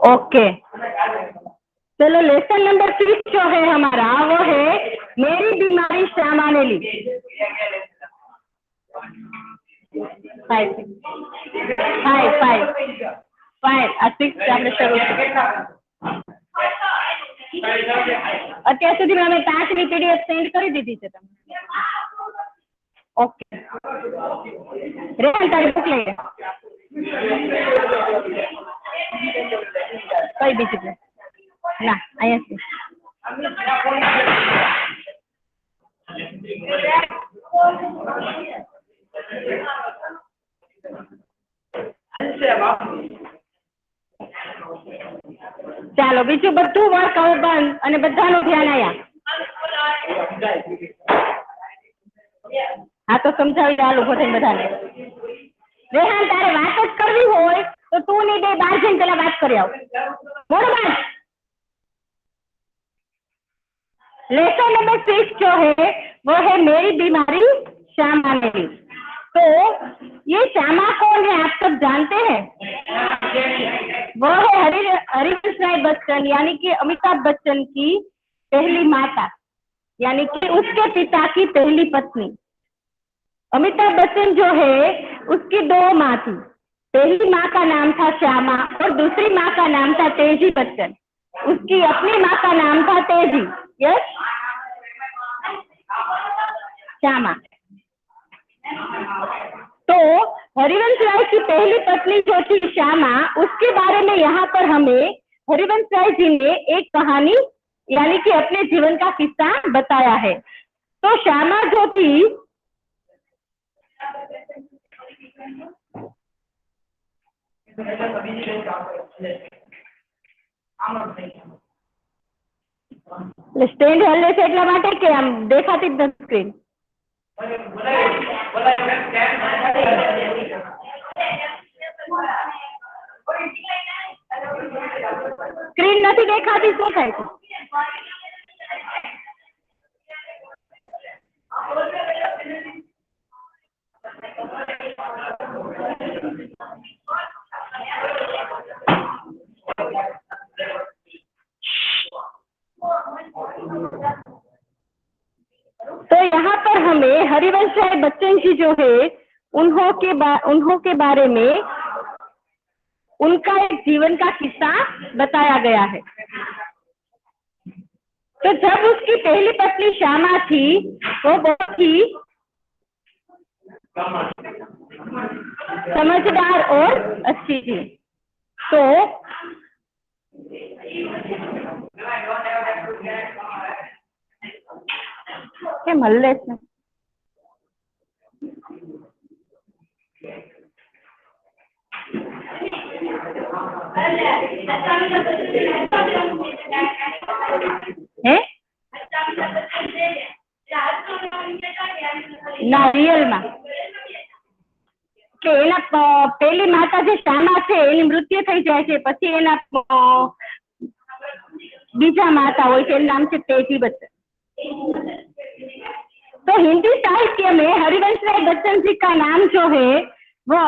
Okay, चलो lesson number 6 जो है हमारा वो है मेरी बीमारी श्यामा ने ली। 5 આપણે શરૂ અત્યાર સુધીમાં અમે 5ની PDF સેન્ડ કરી દીધી છે તમને। ઓકે રેહાન તારી બુક લઈ લે। કઈ બીજી ના અહીંયા છે। ચાલો બીજું બધું વર્ક હવે બંધ અને બધાનું ધ્યાન આયા। હા તો સમજાવી ચાલુ ભજન બધાને। રેહાન તારે વાત જ કરવી હોય તો તું ની બે બાર જઈને પેલા વાત કરી આવ। બરોબર। लेसन नंबर 6 जो है वो है मेरी बीमारी श्यामा ने ली। तो ये श्यामा कौन है आप सब जानते हैं? वो है हरिवंश राय बच्चन यानी कि अमिताभ बच्चन की पहली माता यानी कि उसके पिता की पहली पत्नी। अमिताभ बच्चन जो है उसकी 2 माँ थी। पहली माँ का नाम था श्यामा और दूसरी माँ का नाम था तेजी बच्चन। उसकी अपनी माँ का नाम था तेजी। यस श्यामा। तो हरिवंश राय की पहली पत्नी जो थी श्यामा उसके बारे में यहाँ पर हमें हरिवंश राय जी ने एक कहानी यानी कि अपने जीवन का किस्सा बताया है। तो श्यामा जो थी स्टेन्ड हल्ले से એટલા માટે કે આમ દેખાતી જ નથી સ્ક્રીન। સ્ક્રીન નથી દેખાતી શું થાય છે? तो यहाँ पर हमें हरिवंश राय बच्चन जी जो है उन्हों के बारे में उनका एक जीवन का किस्सा बताया गया है। तो जब उसकी पहली पत्नी श्यामा थी वो बहुत ही समझदार और अच्छी थी। तो क्या मल्ले से है ना रियल में કે એના પેલી માતા જે શ્યામા છે એની મૃત્યુ થઈ જાય છે, પછી એના બીજા माता હોય છે, એનું नाम છે तेजी बच्चन। तो हिंदी साहित्य में हरिवंश राय बच्चन जी का नाम जो है वो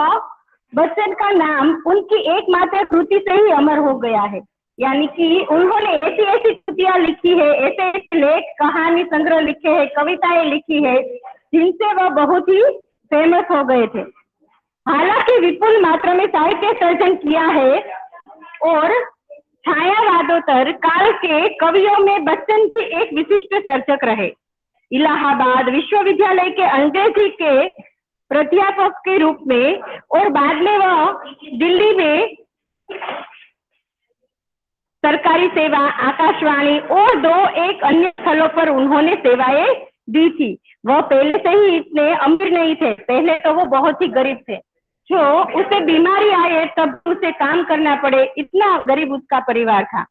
बच्चन का नाम उनकी एकमात्र कृति से ही अमर हो गया है। यानी कि उन्होंने ऐसी ऐसी कृतियां लिखी है, ऐसे ऐसे लेख कहानी संग्रह लिखे हैं, कविताएं लिखी है जिनसे वह बहुत ही फेमस हो गए थे। हालांकि विपुल मात्रा में साहित्य सर्जन किया है और छायावादोत्तर काल के कवियों में बच्चन के एक विशिष्ट सर्जक रहे। इलाहाबाद विश्वविद्यालय के अंग्रेजी के प्राध्यापक के रूप में और बाद में वह दिल्ली में सरकारी सेवा, आकाशवाणी और एक अन्य स्थलों पर उन्होंने सेवाएं दी थी। वह पहले से ही इतने अमीर नहीं थे, पहले तो वो बहुत ही गरीब थे। जो उसे बीमारी आए तब उसे काम करना पड़े, इतना गरीब उसका परिवार था।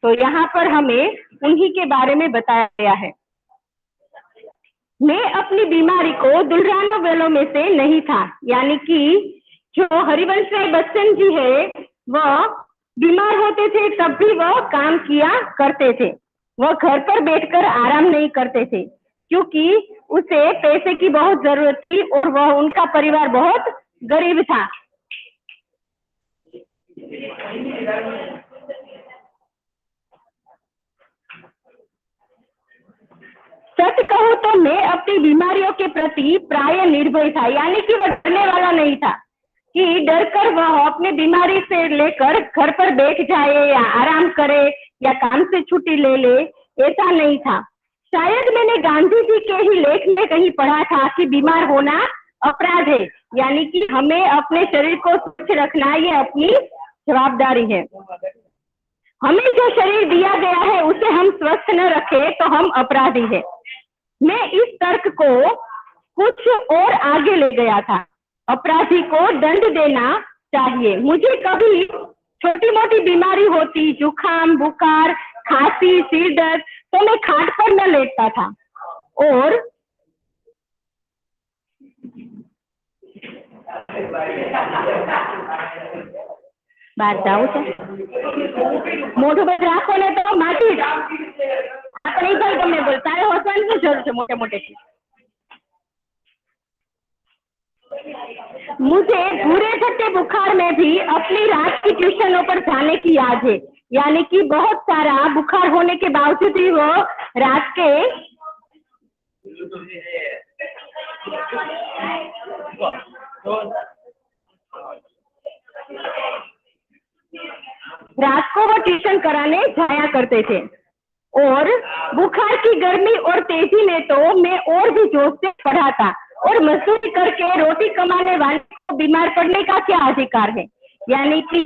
तो यहाँ पर हमें उन्हीं के बारे में बताया गया है। मैं अपनी बीमारी को दुल्हराने वालों में से नहीं था। यानी कि जो हरिवंश राय बच्चन जी है वह बीमार होते थे तब भी वह काम किया करते थे। वह घर पर बैठकर आराम नहीं करते थे क्योंकि उसे पैसे की बहुत जरूरत थी और वह उनका परिवार बहुत गरीब था। सच कहूं तो मैं अपनी बीमारियों के प्रति प्राय निर्भय था। यानी कि वह डरने वाला नहीं था कि डर कर वह अपनी बीमारी से लेकर घर पर बैठ जाए या आराम करे या काम से छुट्टी ले ले, ऐसा नहीं था। शायद मैंने गांधी जी के ही लेख में कहीं पढ़ा था कि बीमार होना अपराध है। यानी कि हमें अपने शरीर को स्वच्छ रखना ये अपनी जवाबदारी है। हमें जो शरीर दिया गया है उसे हम स्वस्थ न रखें तो हम अपराधी है। मैं इस तर्क को कुछ और आगे ले गया था। अपराधी को दंड देना चाहिए। मुझे कभी छोटी मोटी बीमारी होती, जुकाम, बुखार, खांसी, सिर दर्द, तो मैं खाट पर न लेटता था और बात जाऊं છે મોઢું બંધ રાખો ને તો માટી આપણે ભાઈ તમને બોલ તારે હોવાની શું જરૂર છે મોटे मोटे की। मुझे बुरे छठे बुखार में भी अपनी रात की ट्यूशनों पर जाने की याद है। यानी कि बहुत सारा बुखार होने के बावजूद ही वो रात के वो ट्यूशन कराने जाया करते थे। और बुखार की गर्मी और तेजी में तो मैं और भी जोश से पढ़ा था। और मजदूरी करके रोटी कमाने वाले को बीमार पड़ने का क्या अधिकार है। यानी कि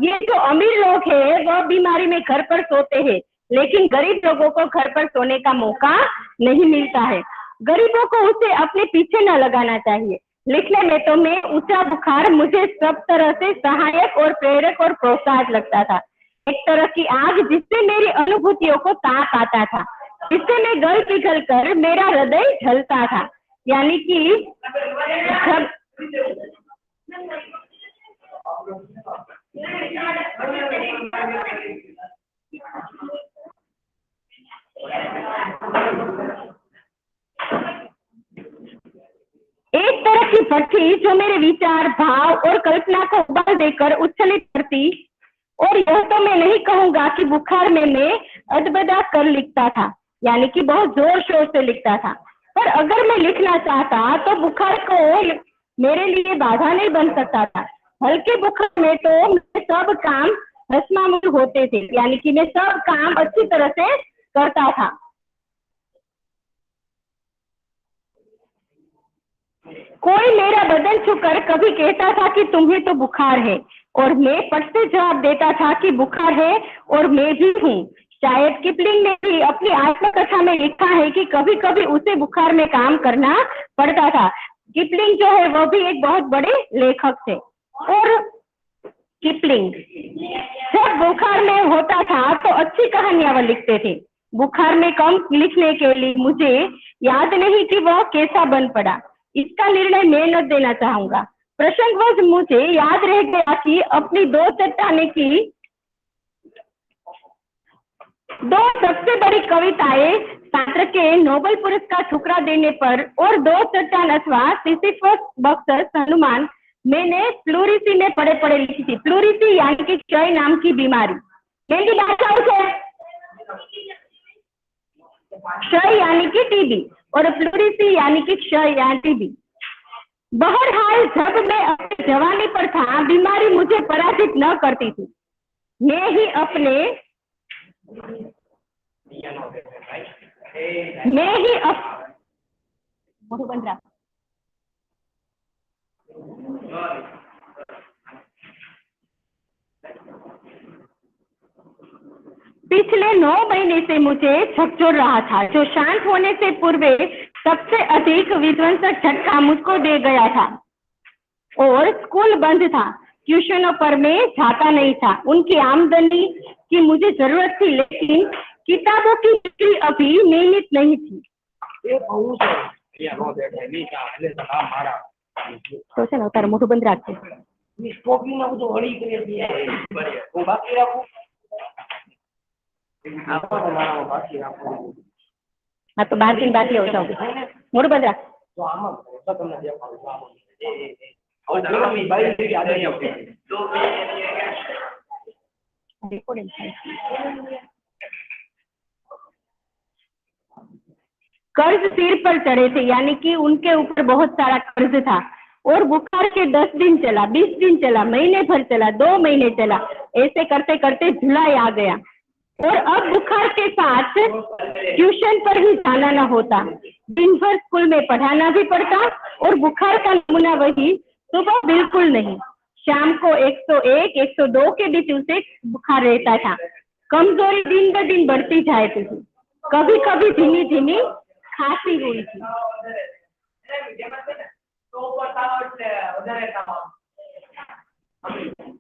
ये जो अमीर लोग हैं वह बीमारी में घर पर सोते हैं, लेकिन गरीब लोगों को घर पर सोने का मौका नहीं मिलता है। गरीबों को उसे अपने पीछे न लगाना चाहिए। लिखने में तो मैं ऊंचा बुखार मुझे सब तरह से सहायक और प्रेरक और प्रोत्साहक लगता था। एक तरह की आग जिससे मेरी अनुभूतियों को ताप आता था, जिससे मैं गल पिघल कर मेरा हृदय जलता था। यानी कि जब एक तरह की भट्टी जो मेरे विचार, भाव और कल्पना को उबाल देकर उच्छलित करती। और यह तो मैं नहीं कहूंगा कि बुखार में मैं अदबदा कर लिखता था, यानी कि बहुत जोर शोर से लिखता था। पर अगर मैं लिखना चाहता तो बुखार को मेरे लिए बाधा नहीं बन सकता था। हल्के बुखार में तो मेरे सब काम हसमामुल होते थे, यानी कि मैं सब काम अच्छी तरह से करता था। कोई मेरा बदन छूकर कभी कहता था कि तुम्हें तो बुखार है, और मैं पट से जवाब देता था कि बुखार है और मैं भी हूँ। शायद किपलिंग ने भी अपनी आत्मकथा में लिखा है कि कभी कभी उसे बुखार में काम करना पड़ता था। किपलिंग जो है वो भी एक बहुत बड़े लेखक थे। और किपलिंग जब बुखार में होता था तो अच्छी कहानियां वो लिखते थे। बुखार में कम लिखने के लिए मुझे याद नहीं कि वह कैसा बन पड़ा। इसका निर्णय मैं न देना चाहूंगा। प्रसंगवश मुझे याद रह गया कि अपनी दो सबसे बड़ी कविताएं छात्र के नोबेल पुरस्कार ठुकरा देने पर और दो चट्टान अथवा सिसिफस बक्सर हनुमान मैंने प्लूरिसी में पड़े पड़े लिखी थी। प्लूरिसी यानी कि क्षय नाम की बीमारी। मेरी भाषा है क्षय यानी कि टीबी और प्लूरिसी यानी कि क्षय या टीबी। बहरहाल जब मैं अपनी जवानी पर था, बीमारी मुझे पराजित न करती थी। मैं ही पिछले 9 महीने से मुझे झकझोर रहा था, जो शांत होने से पूर्व सबसे अधिक विध्वंसक झटका मुझको दे गया था। और स्कूल बंद था, ट्यूशनों पर मैं जाता नहीं था। उनकी आमदनी की मुझे जरूरत थी, लेकिन किताबों की बिक्री अभी नियमित नहीं थी। तो છે ને તારે મોઢું બંધ રાખજે। हाँ तो 12 दिन बाकी हो जाओ, मोढ़ું બંધ રાખ। कर्ज सिर पर चढ़े थे, यानी कि उनके ऊपर बहुत सारा कर्ज था। और बुखार के 10 दिन चला, 20 दिन चला, महीने भर चला, 2 महीने चला। ऐसे करते करते जुलाई आ गया और अब बुखार के साथ ट्यूशन पर ही जाना न होता। दिन भर स्कूल में पढ़ाना भी पड़ता और बुखार का नमूना वही, सुबह बिल्कुल नहीं, शाम को 101, 102 के बीच उसे बुखार रहता था। कमजोरी दिन ब दिन बढ़ती जाती थी। कभी कभी धीमी धीमी खांसी हुई थी।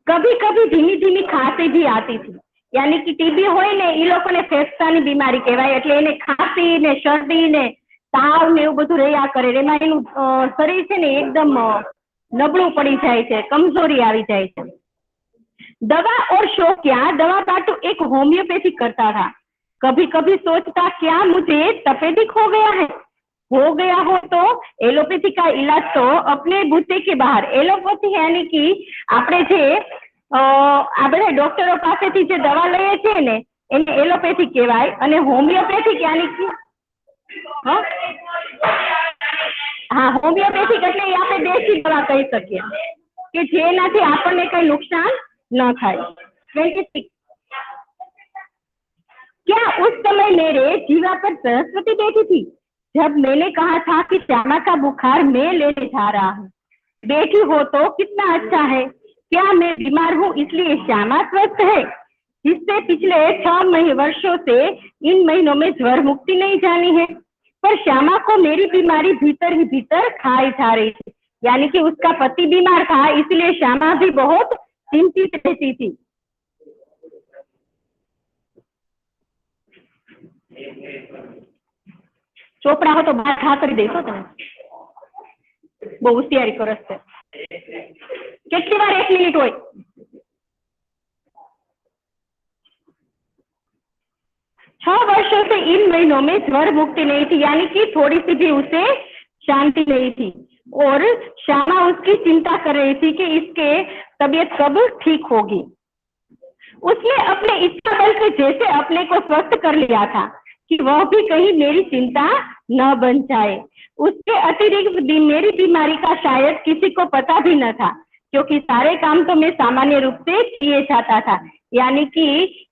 कभी कभी धीमी धीमी खांसी भी आती थी, यानी कि टीबी होय ने ई लोकोने फेफसानी बीमारी कहेवाय, એટલે એને ખાંસી ને શરદી ને તાવ ને એવું બધું રહ્યા કરે। એમાં એનું શરીર છે ને એકદમ નબળું પડી જાય છે, કમજોરી આવી જાય છે। दवा और शौक क्या, दवा बाटू एक होम्योपैथिक करता था। कभी कभी सोचता क्या मुझे तपेदिक हो गया है। हो गया हो तो एलोपैथी का इलाज तो अपने बूते के बाहर। एलोपैथी यानी कि આપણે જે આપણે ડોક્ટરો પાસેથી જે દવા લઈએ છીએ ને એને એલોપેથિક કહેવાય, અને હોમિયોપેથિક यानी कि हाँ હોમિયોપેથિક એટલે આપણે દેશી દવા કહી શકીએ કે જેનાથી આપણને કઈ નુકસાન न खाए। 26 क्या उस समय मेरे जीवा पर सरस्वती बैठी थी जब मैंने कहा था कि श्यामा का बुखार मैं लेने जा रहा हूँ। बैठी हो तो कितना अच्छा है। क्या मैं बीमार हूँ इसलिए श्यामा स्वस्थ है, जिससे पिछले 6 वर्षों से इन महीनों में ज्वर मुक्ति नहीं जानी है। पर श्यामा को मेरी बीमारी भीतर ही भीतर खाई जा रही थी, यानी कि उसका पति बीमार था, इसलिए श्यामा भी बहुत चिंतित रहती थी। ચોપડા હો તો બહાર ખા કરી દઈશો તમે, બહુ હોશિયારી કરો છો। કેટલી વાર 1 મિનિટ હોય? 6 वर्षों से इन महीनों में ज्वर मुक्ति नहीं थी, यानी कि थोड़ी सी भी उसे शांति नहीं थी। और श्यामा उसकी चिंता कर रही थी कि इसके तबीयत कब ठीक होगी। उसने अपने इच्छा बल से जैसे अपने को स्वस्थ कर लिया था कि वह भी कहीं मेरी चिंता न बन जाए। उसके अतिरिक्त भी मेरी बीमारी का शायद किसी को पता भी न था, क्योंकि सारे काम तो मैं सामान्य रूप से किए जाता था। यानी कि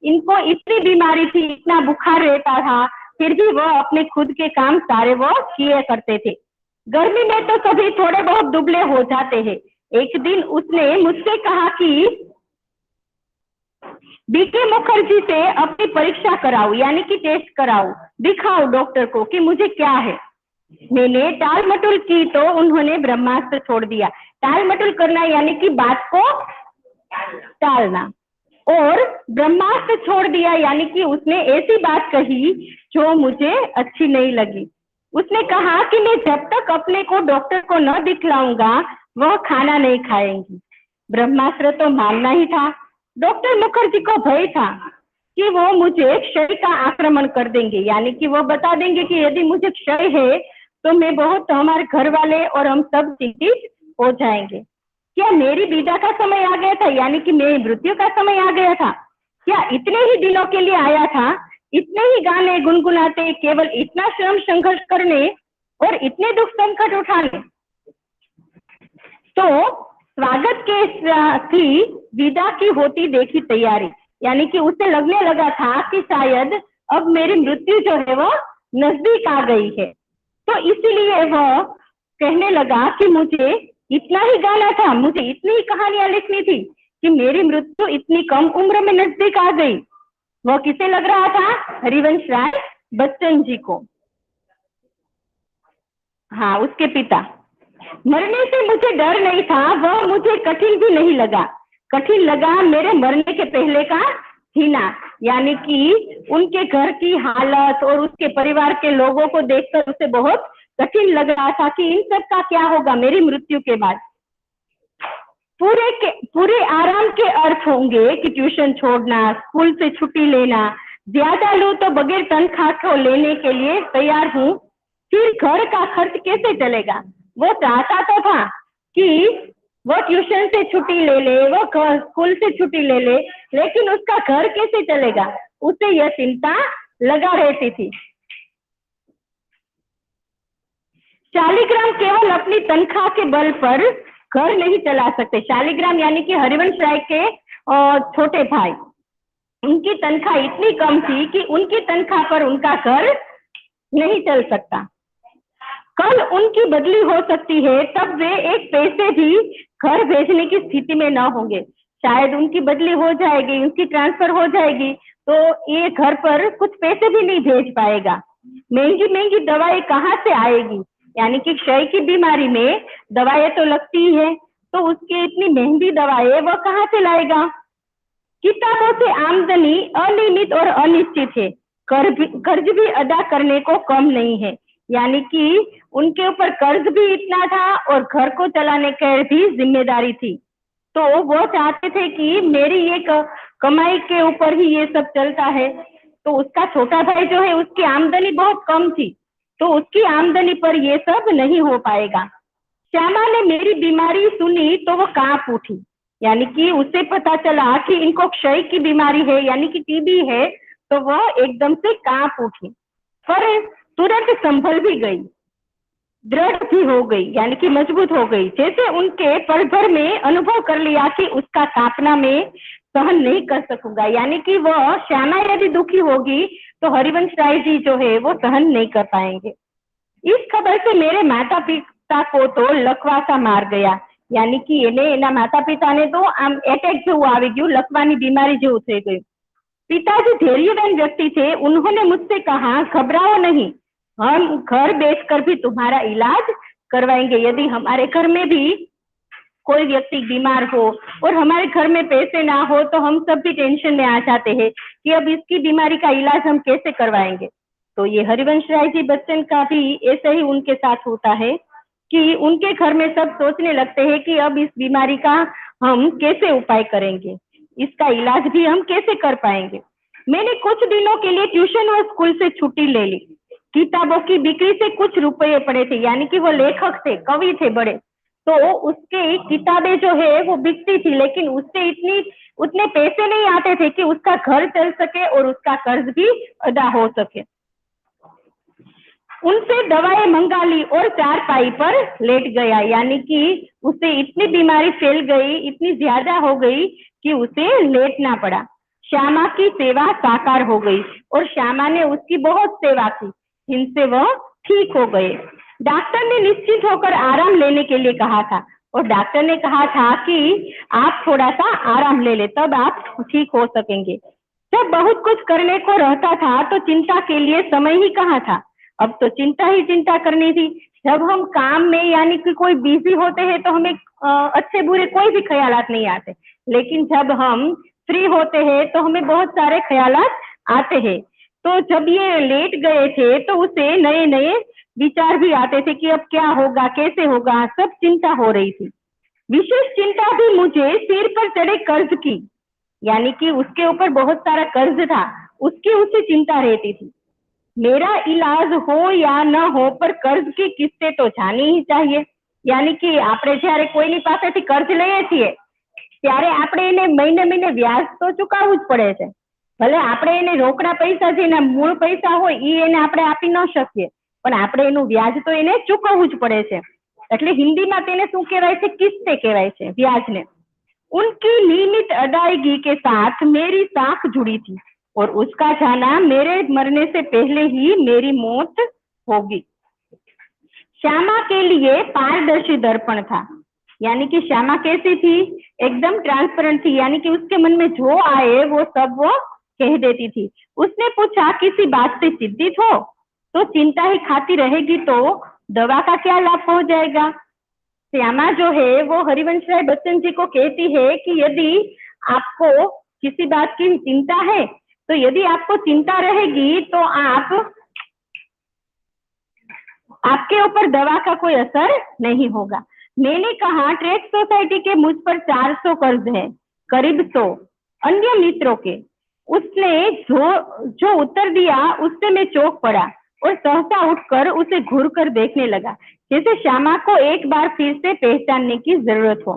इनको इतनी बीमारी थी, इतना बुखार रहता था, फिर भी वह अपने खुद के काम सारे वो किए करते थे। गर्मी में तो कभी थोड़े बहुत दुबले हो जाते हैं। एक दिन उसने मुझसे कहा कि बीके मुखर्जी से अपनी परीक्षा कराओ, यानी कि टेस्ट कराओ, दिखाओ डॉक्टर को कि मुझे क्या है। मैंने टाल मटोल की तो उन्होंने ब्रह्मास्त्र छोड़ दिया। टाल मटोल करना यानी कि बात को टालना, और ब्रह्मास्त्र छोड़ दिया यानी कि उसने ऐसी बात कही जो मुझे अच्छी नहीं लगी। उसने कहा कि मैं जब तक अपने को डॉक्टर को न दिखलाऊंगा वह खाना नहीं खाएंगी। ब्रह्मास्त्र तो मानना ही था। डॉक्टर मुखर्जी को भय था कि वो मुझे क्षय का आक्रमण कर देंगे, यानी कि वो बता देंगे कि यदि मुझे क्षय है तो मैं बहुत, हमारे घर वाले और हम सब चिंतित हो जाएंगे। क्या मेरी विदा का समय आ गया था, यानी कि मेरी मृत्यु का समय आ गया था? क्या इतने ही दिनों के लिए आया था? इतने ही गाने गुनगुनाते, केवल इतना श्रम संघर्ष करने और इतने दुख संकट उठाने? तो स्वागत के थी विदा की होती देखी तैयारी, यानी कि उसे लगने लगा था कि शायद अब मेरी मृत्यु जो है वो नजदीक आ गई है। तो इसीलिए वह कहने लगा कि मुझे इतना ही गाना था, मुझे इतनी ही कहानियां लिखनी थी कि मेरी मृत्यु इतनी कम उम्र में नजदीक आ गई। वह किसे लग रहा था? हरिवंश राय बच्चन जी को। हाँ, उसके पिता। मरने से मुझे डर नहीं था, वह मुझे कठिन भी नहीं लगा। कठिन लगा मेरे मरने के पहले का जीना, यानी कि उनके घर की हालत और उसके परिवार के लोगों को देखकर उसे बहुत कठिन लग रहा था कि इन सब का क्या होगा मेरी मृत्यु के बाद। पूरे आराम के अर्थ होंगे कि ट्यूशन छोड़ना, स्कूल से छुट्टी लेना, ज्यादा लूं तो बगैर तनख्वाह को लेने के लिए तैयार हूँ। फिर घर का खर्च कैसे चलेगा? वो चाहता तो था कि वो ट्यूशन से छुट्टी ले ले, वो स्कूल से छुट्टी ले ले, लेकिन उसका घर कैसे चलेगा, उसे यह चिंता लगा रहती थी। शालिग्राम केवल अपनी तनख्वाह के बल पर घर नहीं चला सकते। शालिग्राम यानी कि हरिवंश राय के छोटे भाई, उनकी तनख्वाह इतनी कम थी कि उनकी तनख्वाह पर उनका घर नहीं चल सकता। कल उनकी बदली हो सकती है, तब वे एक पैसे भी घर भेजने की स्थिति में न होंगे। शायद उनकी बदली हो जाएगी, उनकी ट्रांसफर हो जाएगी, तो ये घर पर कुछ पैसे भी नहीं भेज पाएगा। महंगी महंगी दवाएं कहाँ से आएगी, यानी कि क्षय की बीमारी में दवाएं तो लगती है, तो उसकी इतनी महंगी दवाएं वह कहाँ से लाएगा? किताबों से आमदनी अनियमित और अनिश्चित है, कर्ज भी अदा करने को कम नहीं है, यानी कि उनके ऊपर कर्ज भी इतना था और घर को चलाने की भी जिम्मेदारी थी। तो वो चाहते थे कि मेरी ये कमाई के ऊपर ही ये सब चलता है। तो उसका छोटा भाई जो है उसकी आमदनी बहुत कम थी, तो उसकी आमदनी पर ये सब नहीं हो पाएगा। श्यामा ने मेरी बीमारी सुनी तो वो कांप उठी, यानी कि उसे पता चला कि इनको क्षय की बीमारी है, यानी कि टीबी है, तो वह एकदम से कांप उठी, पर तुरंत संभल भी गई, दृढ़ भी हो गई, यानी कि मजबूत हो गई। जैसे उनके पल भर में अनुभव कर लिया कि उसका कांपना में सहन नहीं कर सकूंगा, यानी कि वह श्यामा यदि दुखी होगी तो हरिवंश राय जी जो है वो सहन नहीं कर पाएंगे। इस खबर से मेरे माता पिता को तो लकवासा मार गया, यानी कि एना माता पिता ने तो आम एटेक जेवुं आवी गयुं, लकवानी बीमारी जेवुं थई गयुं। पिताजी धैर्यवान व्यक्ति थे, उन्होंने मुझसे कहा घबराओ नहीं, हम घर बैठकर भी तुम्हारा इलाज करवाएंगे। यदि हमारे घर में भी कोई व्यक्ति बीमार हो और हमारे घर में पैसे ना हो तो हम सब भी टेंशन में आ जाते हैं कि अब इसकी बीमारी का इलाज हम कैसे करवाएंगे। तो ये हरिवंश राय जी बच्चन का भी ऐसे ही उनके साथ होता है कि उनके घर में सब सोचने लगते हैं कि अब इस बीमारी का हम कैसे उपाय करेंगे, इसका इलाज भी हम कैसे कर पाएंगे। मैंने कुछ दिनों के लिए ट्यूशन और स्कूल से छुट्टी ले ली। किताबों की बिक्री से कुछ रुपये पड़े थे, यानी कि वो लेखक थे, कवि थे बड़े, तो उसके किताबें जो है वो बिकती थी, लेकिन उससे उतने पैसे नहीं आते थे कि उसका घर चल सके और उसका कर्ज भी अदा हो सके। उनसे दवाएं मंगा ली और चारपाई पर लेट गया। यानी कि उसे इतनी बीमारी फैल गई, इतनी ज्यादा हो गई कि उसे लेटना पड़ा। श्यामा की सेवा साकार हो गई और श्यामा ने उसकी बहुत सेवा की, जिनसे वह ठीक हो गए। डॉक्टर ने निश्चित होकर आराम लेने के लिए कहा था और डॉक्टर ने कहा था कि आप थोड़ा सा आराम ले ले, तब आप ठीक हो सकेंगे। जब बहुत कुछ करने को रहता था तो चिंता के लिए समय ही कहाँ था। अब तो चिंता ही चिंता करनी थी। जब हम काम में यानी कि कोई बिजी होते हैं तो हमें अच्छे बुरे कोई भी ख्यालात नहीं आते, लेकिन जब हम फ्री होते हैं तो हमें बहुत सारे ख्यालात आते हैं। तो जब ये लेट गए थे तो उसे नए नए विचार भी आते थे कि अब क्या होगा, कैसे होगा, सब चिंता हो रही थी। विशेष चिंता भी मुझे सिर पर चढ़े कर्ज की, यानी कि उसके ऊपर बहुत सारा कर्ज था, उसकी उसे चिंता रहती थी। मेरा इलाज हो या न हो पर कर्ज की किस्तें तो जानी ही चाहिए। यानी कि આપણે જ્યારે કોઈની પાસેથી કર્જ લઈએ છીએ ત્યારે આપણે એને મહિને મહિને વ્યાજ તો ચૂકવવું જ પડે છે। ભલે આપણે એને રોકડા પૈસા જેના મૂળ પૈસા હોય એ એને આપણે આપી ન શકીએ, પણ આપણે એનું વ્યાજ તો એને ચૂકવવું જ પડે છે। એટલે હિન્દીમાં તેને શું કહેવાય છે? કિસ્તે કહેવાય છે વ્યાજને। उनकी नियमित अदायगी के साथ मेरी साख जुड़ी थी और उसका जाना मेरे मरने से पहले ही मेरी मौत होगी। श्यामा के लिए पारदर्शी दर्पण था, यानी कि श्यामा कैसी थी? एकदम ट्रांसपेरेंट थी, यानी कि उसके मन में जो आए वो सब वो कह देती थी। उसने पूछा किसी बात से चिंतित हो तो चिंता ही खाती रहेगी तो दवा का क्या लाभ हो जाएगा। श्यामा जो है वो हरिवंश राय बच्चन जी को कहती है कि यदि आपको किसी बात की चिंता है तो यदि आपको चिंता रहेगी तो आपके ऊपर दवा का कोई असर नहीं होगा। मैंने कहा ट्रेड सोसाइटी के मुझ पर 400 कर्ज है, करीब 100 अन्य मित्रों के। उसने जो उत्तर दिया उससे मैं चौंक पड़ा और सहसा उठकर उसे घूर कर देखने लगा, जैसे श्यामा को एक बार फिर से पहचानने की जरूरत हो।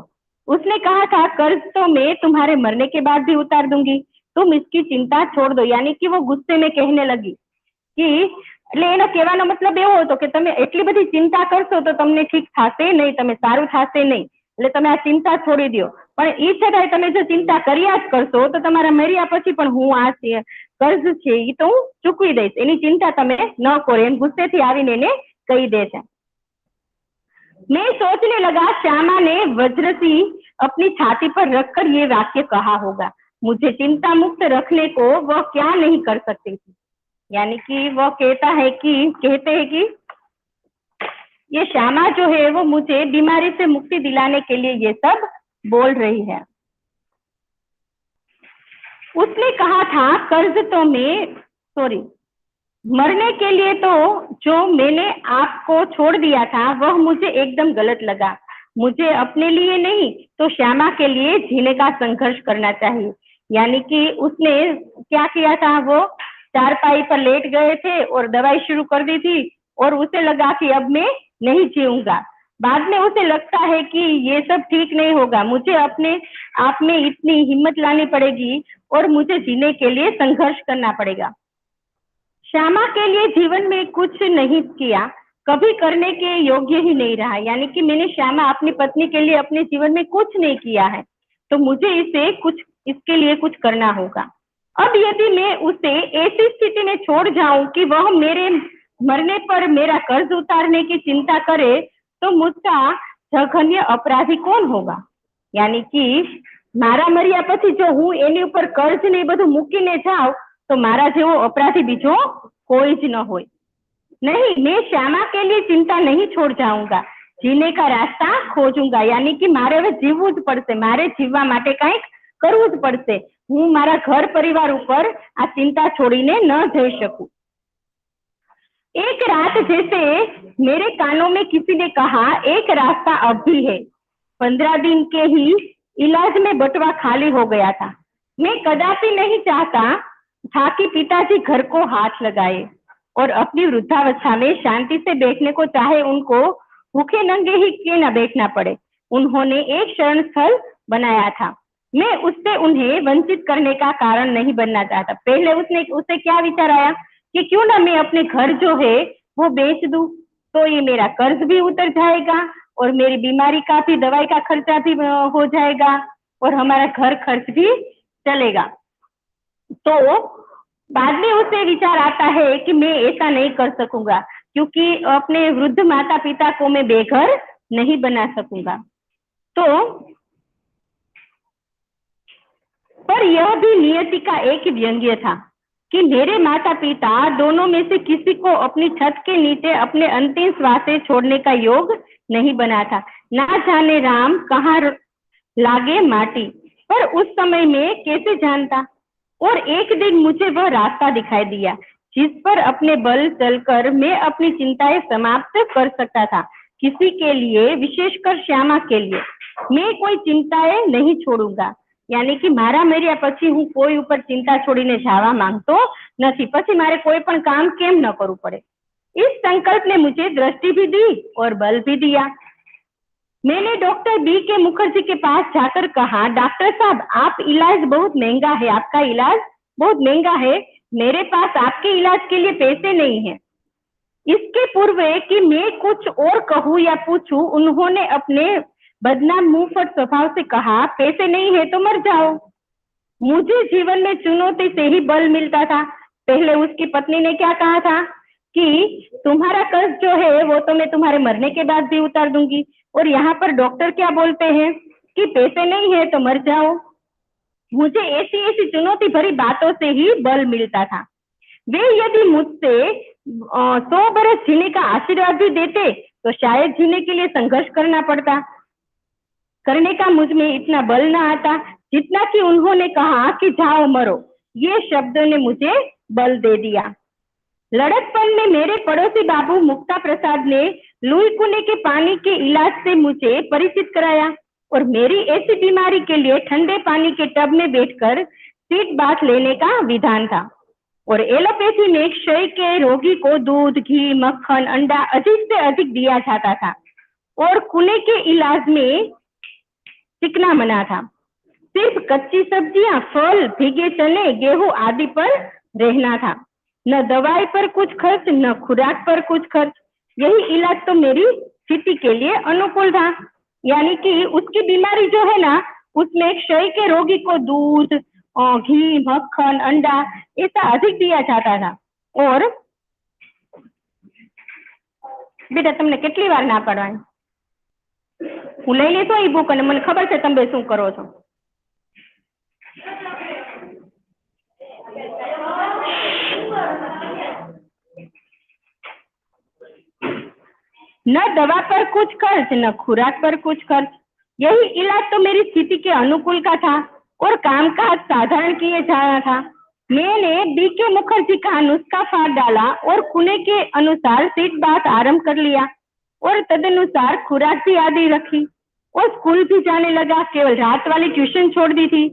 उसने कहा था कर्ज तो मैं तुम्हारे मरने के बाद भी उतार दूंगी, तुम इसकी चिंता छोड़ दो। यानी कि वो गुस्से में कहने लगी कि એટલે એનો કહેવાનો મતલબ એવો હતો કે તમે એટલી બધી ચિંતા કરશો તો તમને ઠીક થશે નહીં, તમે સારું થશે નહીં, એટલે તમે આ ચિંતા છોડી દો। પણ એ છતાંય તમે જો ચિંતા કર્યા જ કરશો તો તમારા મર્યા પછી પણ હું આ કર્જ છે એ તો હું ચૂકવી દઈશ, એની चिंता તમે ન કરો, એમ ગુસ્સેથી આવીને એને કહી દે છે। मैं सोचने लगा श्यामा ने वज्र सी अपनी छाती पर रखकर ये वाक्य कहा होगा, मुझे चिंता मुक्त रखने को वह क्या नहीं कर सकती थी। यानी कि वह कहते हैं कि ये श्यामा जो है वो मुझे बीमारी से मुक्ति दिलाने के लिए ये सब बोल रही है। उसने कहा था कर्ज तो मरने के लिए तो जो मैंने आपको छोड़ दिया था वह मुझे एकदम गलत लगा। मुझे अपने लिए नहीं तो श्यामा के लिए जीने का संघर्ष करना चाहिए। यानी कि उसने क्या किया था, वो चारपाई पर लेट गए थे और दवाई शुरू कर दी थी और उसे लगा कि अब मैं नहीं जीऊंगा। बाद में उसे लगता है कि ये सब ठीक नहीं होगा, मुझे अपने आप में इतनी हिम्मत लानी पड़ेगी और मुझे जीने के लिए संघर्ष करना पड़ेगा। श्यामा के लिए जीवन में कुछ नहीं किया, कभी करने के योग्य ही नहीं रहा। यानी कि मैंने श्यामा अपनी पत्नी के लिए अपने जीवन में कुछ नहीं किया है, तो मुझे इसके लिए कुछ करना होगा। अब यदि मैं उसे ऐसी स्थिति में छोड़ जाऊं कि वह मेरे मरने पर मेरा कर्ज उतारने की चिंता करे तो मुझका जघन्य अपराधी कौन होगा। यानी कि मारा मर्या पछी जो हूँ एनी ऊपर कर्ज ने बधुं मूकीने जाऊं तो मारा जेवो अपराधी बीजो कोई ज न होय। नहीं, मैं श्यामा के लिए चिंता नहीं छोड़ जाऊंगा, जीने का रास्ता खोजूंगा। यानी कि मारे हवे जीवવું જ પડશે, मारे जीववा माटे કંઈક કરવું જ પડશે। હું મારા ઘર પરિવાર ઉપર આ चिंता छोड़ीने न जई सकूं। एक रात जैसे मेरे कानों में किसी ने कहा एक रास्ता अब भी है। 15 दिन के ही इलाज में बटवा खाली हो गया था। मैं कदापि नहीं चाहता था कि पिताजी घर को हाथ लगाए और अपनी वृद्धावस्था में शांति से बैठने को चाहे उनको भूखे नंगे ही क्यों न बैठना पड़े। उन्होंने एक शरण स्थल बनाया था, मैं उससे उन्हें वंचित करने का कारण नहीं बनना चाहता। पहले उसे क्या विचार आया कि क्यों ना मैं अपने घर जो है वो बेच दूं तो ये मेरा कर्ज भी उतर जाएगा और मेरी बीमारी का भी, दवाई का खर्चा भी हो जाएगा और हमारा घर खर्च भी चलेगा। तो बाद में उसे विचार आता है कि मैं ऐसा नहीं कर सकूंगा क्योंकि अपने वृद्ध माता पिता को मैं बेघर नहीं बना सकूंगा। तो पर यह भी नियति का एक व्यंग्य था कि मेरे माता पिता दोनों में से किसी को अपनी छत के नीचे अपने अंतिम श्वासें छोड़ने का योग नहीं बना था। ना जाने राम कहाँ लागे माटी, पर उस समय में कैसे जानता। और एक दिन मुझे वह रास्ता दिखाई दिया जिस पर अपने बल चलकर मैं अपनी चिंताएं समाप्त कर सकता था। किसी के लिए, विशेषकर श्यामा के लिए, मैं कोई चिंताएं नहीं छोड़ूंगा। यानी कि मारा मर्या પછી હું કોઈ ઉપર चिंता છોડીને જવા માંગતો નથી, પછી મારે કોઈ પણ કામ કેમ ન કરવું પડે। इस संकल्प ने मुझे दृष्टि भी दी और बल भी दिया। मैंने डॉक्टर बी के मुखर्जी के पास जाकर कहा, डॉक्टर साहब आप इलाज बहुत महंगा है, आपका इलाज बहुत महंगा है, मेरे पास आपके इलाज के लिए पैसे नहीं है। इसके पूर्व कि मैं कुछ और कहूँ या पूछूं, उन्होंने अपने बदनाम मुंहफट स्वभाव से कहा, पैसे नहीं है तो मर जाओ। मुझे जीवन में चुनौती से ही बल मिलता था। पहले उसकी पत्नी ने क्या कहा था कि तुम्हारा कर्ज जो है वो तो मैं तुम्हारे मरने के बाद भी उतार दूंगी, और यहाँ पर डॉक्टर क्या बोलते हैं कि पैसे नहीं है तो मर जाओ। मुझे ऐसी ऐसी चुनौती भरी बातों से ही बल मिलता था। वे यदि मुझसे 100 बरस जीने का आशीर्वाद भी देते तो शायद जीने के लिए संघर्ष करना पड़ता। करने का मुझ में इतना बल न आता जितना कि उन्होंने कहा कि जाओ मरो। ये शब्द ने मुझे बल दे दिया। लड़कपन में मेरे पड़ोसी बाबू मुक्ता प्रसाद ने लुई कुने के पानी के इलाज से मुझे परिचित कराया और मेरी ऐसी बीमारी के लिए ठंडे पानी के टब में बैठकर सीट बाथ लेने का विधान था। और एलोपैथी में क्षय के रोगी को दूध, घी, मक्खन, अंडा अधिक से अधिक दिया जाता था और कुने के इलाज में चिकना मना था। सिर्फ कच्ची सब्जियां, फल, भीगे चने, गेहूं आदि पर रहना था। न दवाई पर कुछ खर्च, न खुराक पर कुछ खर्च। यही इलाज तो मेरी स्थिति के लिए अनुकूल था। यानी कि उसकी बीमारी जो है ना, उसमें क्षय के रोगी को दूध, घी, मक्खन, अंडा ऐसा अधिक दिया जाता था। और बेटा તમને કેટલી વાર ના પાડવાની? હું લઈ લેતો એ બુક અને મને ખબર છે તમે શું કરો છો। न दवा पर कुछ खर्च, न खुराक पर कुछ खर्च। यही इलाज तो मेरी स्थिति के अनुकूल का था और कामकाज साधारण किए जाना था। मैंने बी के मुखर्जी का नुस्खा फाड़ डाला और कुने के अनुसार सीट बात आरंभ कर लिया और तदनुसार खुराक भी आदि रखी और स्कूल भी जाने लगा। केवल रात वाली ट्यूशन छोड़ दी थी।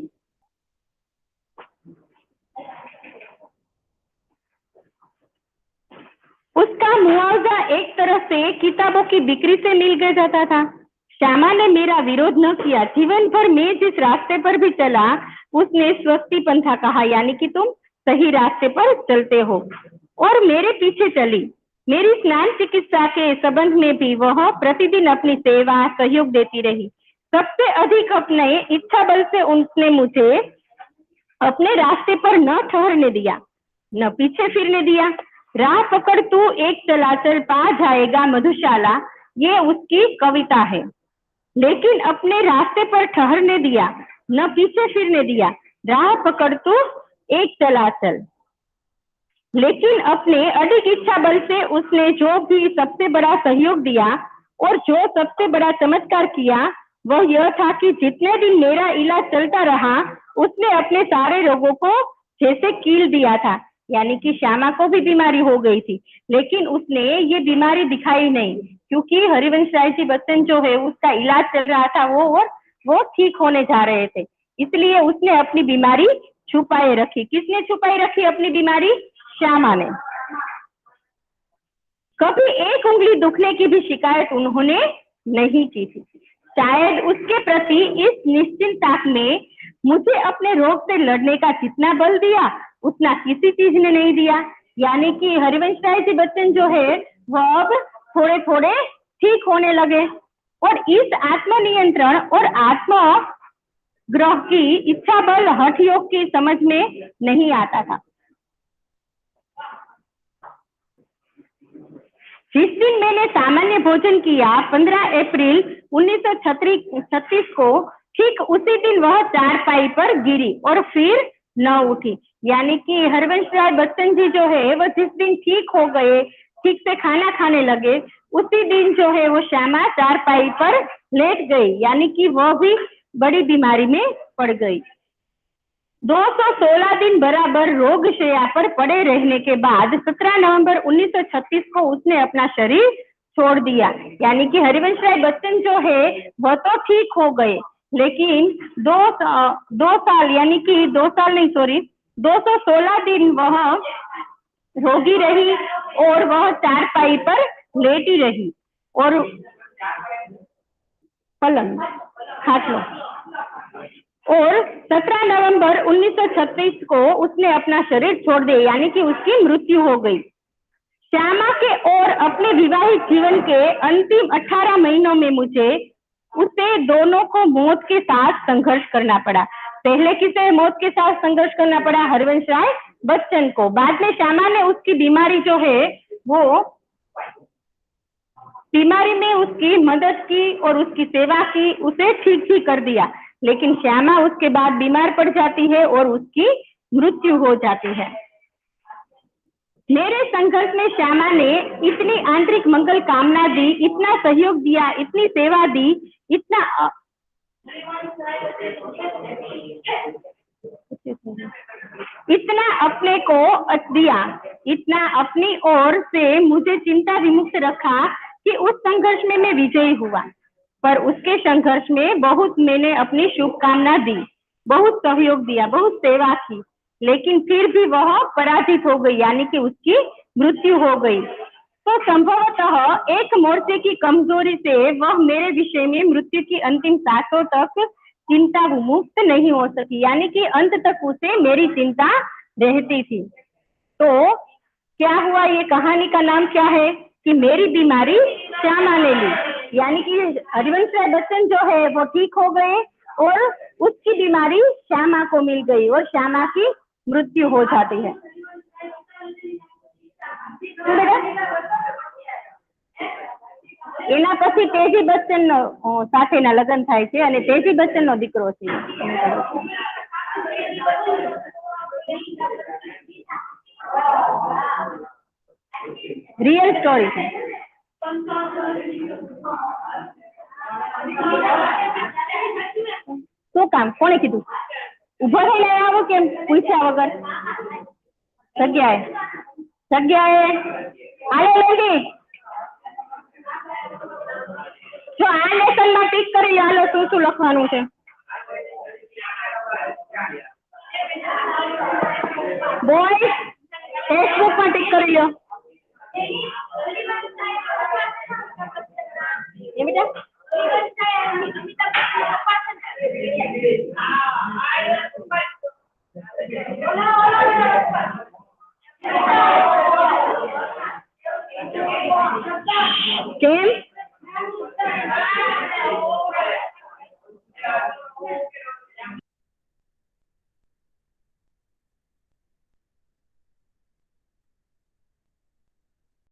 उसका मुआवजा एक तरह से किताबों की बिक्री से मिल गया जाता था। श्यामा ने मेरा विरोध न किया। जीवन भर मैं जिस रास्ते पर भी चला उसने स्वस्ति पंथा कहा, यानी कि तुम सही रास्ते पर चलते हो, और मेरे पीछे चली। मेरी स्नान चिकित्सा के संबंध में भी वह प्रतिदिन अपनी सेवा सहयोग देती रही। सबसे अधिक अपने इच्छा बल से उसने मुझे अपने रास्ते पर न ठहरने दिया, न पीछे फिरने दिया। राह पकड़ तू एक चलाचल पा जाएगा मधुशाला, ये उसकी कविता है। लेकिन अपने रास्ते पर ठहरने दिया, न पीछे फिरने दिया। राह पकड़ तू एक चलाचल। लेकिन अपने अडिग इच्छा बल से उसने जो भी सबसे बड़ा सहयोग दिया और जो सबसे बड़ा चमत्कार किया वह यह था कि जितने दिन मेरा इलाज चलता रहा उसने अपने सारे रोगों को जैसे कील दिया था। यानी कि श्यामा को भी बीमारी हो गई थी, लेकिन उसने ये बीमारी दिखाई नहीं क्योंकि हरिवंश राय जी बच्चन जो है उसका इलाज चल रहा था और वो ठीक होने जा रहे थे, इसलिए उसने अपनी बीमारी छुपाए रखी। किसने छुपाई रखी अपनी बीमारी? श्यामा ने। कभी एक उंगली दुखने की भी शिकायत उन्होंने नहीं की थी। शायद उसके प्रति इस निश्चिंतता में मुझे अपने रोग से लड़ने का जितना बल दिया उतना किसी चीज ने नहीं दिया। यानी कि हरिवंश राय जी बच्चन जो है वह अब थोड़े थोड़े ठीक होने लगे और इस आत्मनियंत्रण और आत्म ग्रह की इच्छा बल हठ योग की समझ में नहीं आता था। जिस दिन मैंने सामान्य भोजन किया 15 अप्रैल 1936 को, ठीक उसी दिन वह चारपाई पर गिरी और फिर न उठी। यानी कि हरवंश राय बच्चन जी जो है वो जिस दिन ठीक हो गए, ठीक से खाना खाने लगे, उसी दिन जो है वो श्यामा चारपाई पर लेट गई, यानी कि वह भी बड़ी बीमारी में पड़ गई। 216 दिन बराबर रोग शैया पर पड़े रहने के बाद 17 नवंबर 1936 को उसने अपना शरीर छोड़ दिया। यानी कि हरिवंश राय बच्चन जो है वह तो ठीक हो गए, लेकिन 2 साल यानी कि 2 साल नहीं, सॉरी, 216 दिन वह रोगी रही और वह चारपाई पर लेटी रही और पलंग खाट लो। और 17 नवंबर 1936 को उसने अपना शरीर छोड़ दिया, यानी कि उसकी मृत्यु हो गई। श्यामा के और अपने विवाहित जीवन के अंतिम 18 महीनों में मुझे उसे दोनों को मौत के साथ संघर्ष करना पड़ा। पहले किसे मौत के साथ संघर्ष करना पड़ा? हरवंश राय बच्चन को। बाद में श्यामा ने उसकी बीमारी जो है वो बीमारी में उसकी मदद की और उसकी सेवा की, उसे ठीक कर दिया। लेकिन श्यामा उसके बाद बीमार पड़ जाती है और उसकी मृत्यु हो जाती है। मेरे संघर्ष में श्यामा ने इतनी आंतरिक मंगल कामना दी, इतना सहयोग दिया, इतनी सेवा दी, इतना अपने को दिया, इतना अपनी ओर से मुझे चिंता विमुक्त रखा कि उस संघर्ष में मैं विजयी हुआ। पर उसके संघर्ष में बहुत मैंने अपनी शुभकामना दी, बहुत सहयोग दिया, बहुत सेवा की, लेकिन फिर भी वह पराजित हो गई, यानी कि उसकी मृत्यु हो गई। तो संभवतः एक मोर्चे की कमजोरी से वह मेरे विषय में मृत्यु की अंतिम सांसों तक चिंता मुक्त नहीं हो सकी, यानी कि अंत तक उसे मेरी चिंता रहती थी। तो क्या हुआ? ये कहानी का नाम क्या है कि मेरी बीमारी श्यामा ने ली। यानी कि हरिवंश राय बच्चन जो है वो ठीक हो गए और उसकी बीमारी श्यामा को मिल गई और श्यामा की मृत्यु हो जाती है। એના પછી તેજી બચ્ચન સાથેના લગ્ન થાય છે અને તેજી બચ્ચન નો દીકરો છે। रियल स्टोरी है। શું કામ? કોણે કીધું? ઉભો થઈને આવો કેમ પૂછ્યા વગર? જગ્યાએ હાલો લેડી, જો આ લેસન માં ટીક કરી લો, હાલો શું લખવાનું છે? બોય ટેક્સ્ટબુક માં ટીક કરી લો। એ બેટા કેમ